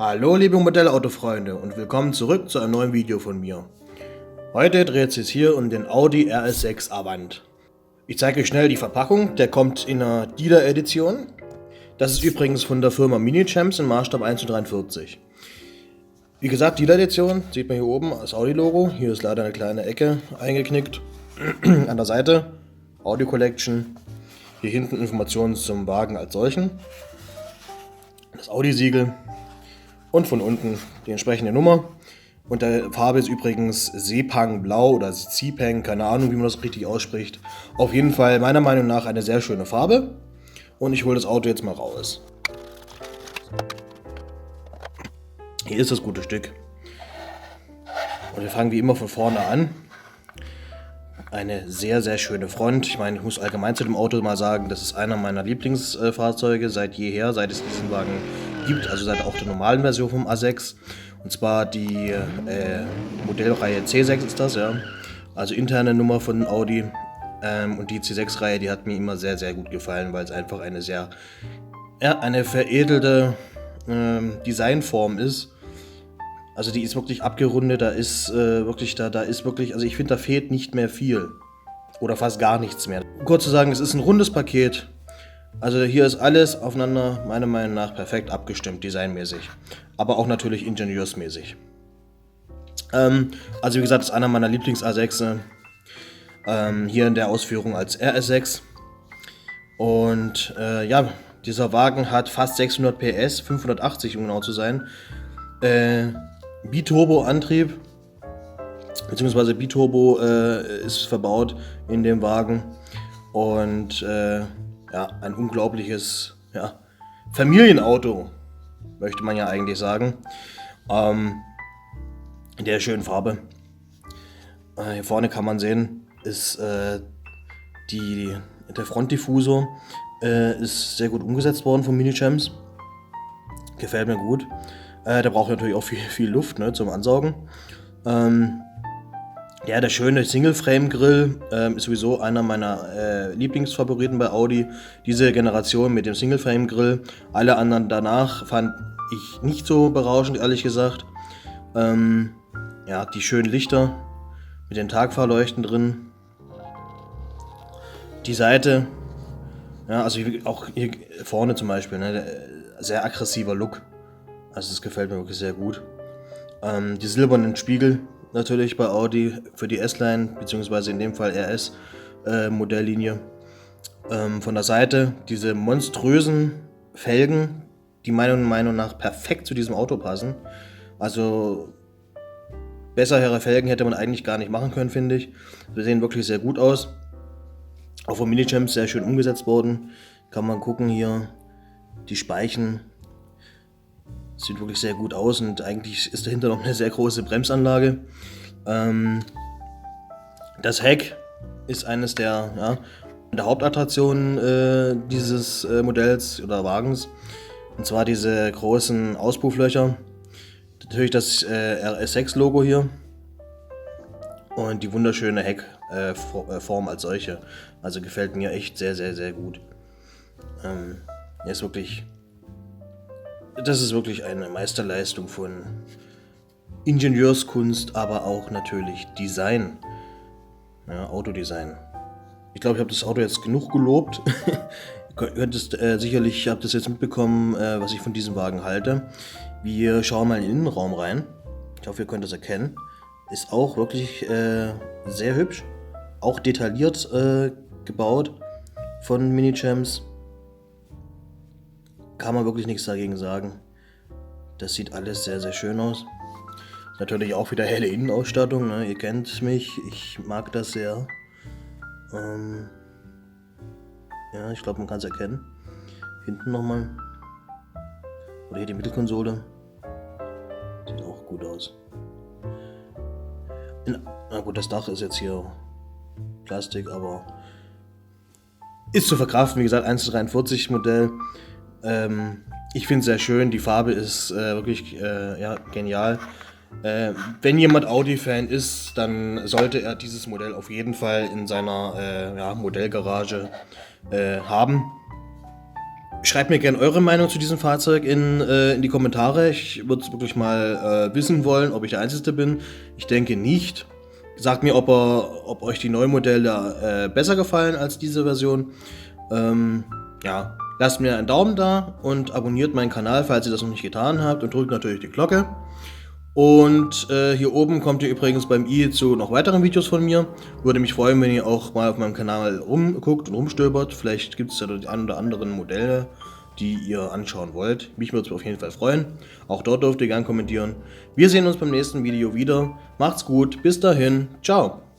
Hallo liebe Modellautofreunde und willkommen zurück zu einem neuen Video von mir. Heute dreht es sich hier um den Audi RS6 Avant. Ich zeige euch schnell die Verpackung, der kommt in einer Dealer Edition. Das ist übrigens von der Firma Mini-Champs im Maßstab 1:43. Wie gesagt, Dealer Edition, sieht man hier oben das Audi Logo. Hier ist leider eine kleine Ecke eingeknickt. An der Seite Audi Collection. Hier hinten Informationen zum Wagen als solchen. Das Audi Siegel. Und von unten die entsprechende Nummer. Und der Farbe ist übrigens Sepang Blau oder Sepang, keine Ahnung, wie man das richtig ausspricht. Auf jeden Fall meiner Meinung nach eine sehr schöne Farbe. Und ich hole das Auto jetzt mal raus. Hier ist das gute Stück. Und wir fangen wie immer von vorne an. Eine sehr, sehr schöne Front. Ich meine, ich muss allgemein zu dem Auto mal sagen, das ist einer meiner Lieblingsfahrzeuge seit jeher, seit es diesen Wagen gibt, also seit auch der normalen Version vom A6. Und zwar die Modellreihe C6 ist das, ja. Also interne Nummer von Audi. Und die C6-Reihe, die hat mir immer sehr, sehr gut gefallen, weil es einfach eine sehr, eine veredelte Designform ist. Also die ist wirklich abgerundet, da ist wirklich, also ich finde, da fehlt nicht mehr viel. Oder fast gar nichts mehr. Kurz zu sagen, es ist ein rundes Paket. Also hier ist alles aufeinander, meiner Meinung nach, perfekt abgestimmt, designmäßig. Aber auch natürlich ingenieursmäßig. Also wie gesagt, das ist einer meiner Lieblings-A6. Hier in der Ausführung als RS6. Und ja, dieser Wagen hat fast 600 PS, 580 um genau zu sein. Biturbo-Antrieb, beziehungsweise Biturbo ist verbaut in dem Wagen und ja, ein unglaubliches Familienauto, möchte man ja eigentlich sagen, in der schönen Farbe. Hier vorne kann man sehen, ist der Frontdiffusor ist sehr gut umgesetzt worden von Mini-Champs, gefällt mir gut. Der braucht natürlich auch viel Luft, ne, zum Ansaugen. Ja, der schöne Single-Frame-Grill ist sowieso einer meiner Lieblingsfavoriten bei Audi. Diese Generation mit dem Single-Frame-Grill. Alle anderen danach fand ich nicht so berauschend, ehrlich gesagt. Ja, die schönen Lichter mit den Tagfahrleuchten drin. Die Seite, ja, also auch hier vorne zum Beispiel, ne, sehr aggressiver Look. Also das gefällt mir wirklich sehr gut. Die silbernen Spiegel natürlich bei Audi für die S-Line, beziehungsweise in dem Fall RS Modelllinie. Von der Seite diese monströsen Felgen, die meiner Meinung nach perfekt zu diesem Auto passen. Also bessere Felgen hätte man eigentlich gar nicht machen können, finde ich. Sie sehen wirklich sehr gut aus. Auch von Mini-Champs sehr schön umgesetzt worden. Kann man gucken hier, die Speichen. Sieht wirklich sehr gut aus und eigentlich ist dahinter noch eine sehr große Bremsanlage. Das Heck ist eines der Hauptattraktionen dieses Modells oder Wagens. Und zwar diese großen Auspufflöcher. Natürlich das RS6-Logo hier. Und die wunderschöne Heckform als solche. Also gefällt mir echt sehr, sehr, sehr gut. Das ist wirklich eine Meisterleistung von Ingenieurskunst, aber auch natürlich Design. Ja, Autodesign. Ich glaube, ich habe das Auto jetzt genug gelobt. Sicherlich habt ihr das jetzt mitbekommen, was ich von diesem Wagen halte. Wir schauen mal in den Innenraum rein. Ich hoffe, ihr könnt das erkennen. Ist auch wirklich sehr hübsch. Auch detailliert gebaut von Mini-Champs. Kann man wirklich nichts dagegen sagen. Das sieht alles sehr, sehr schön aus. Natürlich auch wieder helle Innenausstattung, ne? Ihr kennt mich, ich mag das sehr. Ja, ich glaube, man kann es erkennen. Hinten nochmal. Oder hier die Mittelkonsole. Sieht auch gut aus. Na gut, das Dach ist jetzt hier Plastik, aber ist zu verkraften. Wie gesagt, 1:43 Modell. Ich finde es sehr schön, die Farbe ist wirklich genial. Wenn jemand Audi-Fan ist, dann sollte er dieses Modell auf jeden Fall in seiner Modellgarage haben. Schreibt mir gerne eure Meinung zu diesem Fahrzeug in die Kommentare. Ich würde es wirklich mal wissen wollen, ob ich der Einzige bin. Ich denke nicht. Sagt mir, ob euch die neuen Modelle besser gefallen als diese Version. Ja, lasst mir einen Daumen da und abonniert meinen Kanal, falls ihr das noch nicht getan habt, und drückt natürlich die Glocke. Und hier oben kommt ihr übrigens beim i zu noch weiteren Videos von mir. Würde mich freuen, wenn ihr auch mal auf meinem Kanal rumguckt und rumstöbert. Vielleicht gibt es ja die ein oder anderen Modelle, die ihr anschauen wollt. Mich würde es auf jeden Fall freuen. Auch dort dürft ihr gerne kommentieren. Wir sehen uns beim nächsten Video wieder. Macht's gut, bis dahin, ciao.